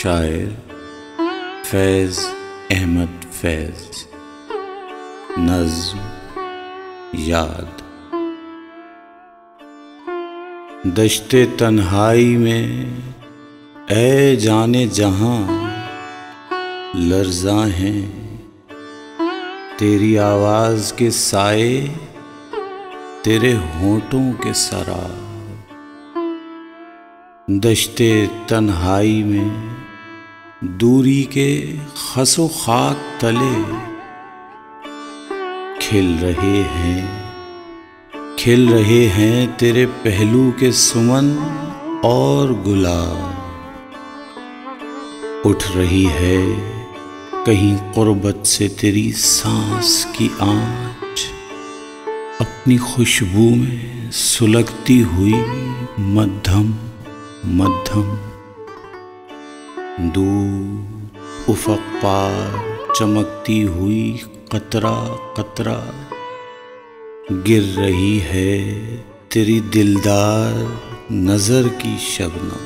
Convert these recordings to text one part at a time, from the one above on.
शायर फैज़ अहमद फैज़। नज़्म याद। दश्ते तन्हाई में ऐ जाने जहां लर्ज़ां हैं तेरी आवाज़ के साए, तेरे होंठों के सराब। दश्ते तन्हाई में दूरी के खसो खाक तले खिल रहे हैं तेरे पहलू के सुमन और गुलाब। उठ रही है कहीं कुर्बत से तेरी सांस की आँच, अपनी खुशबू में सुलगती हुई मध्यम मध्यम। दूर उफ़क़ पार चमकती हुई कतरा कतरा गिर रही है तेरी दिलदार नज़र की शबनम।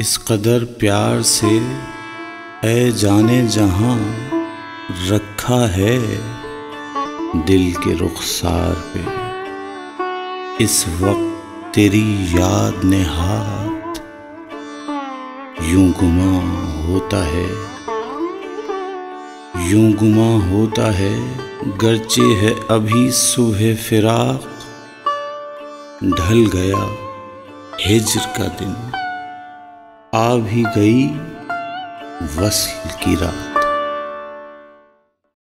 इस कदर प्यार से ऐ जाने जहां रखा है दिल के रुखसार पे, इस वक्त तेरी याद ने हाथ यूं गुमा होता है गरचे है अभी सुबह फिराक। ढल गया हिज्र का दिन, आ भी गई वस्ल की रात।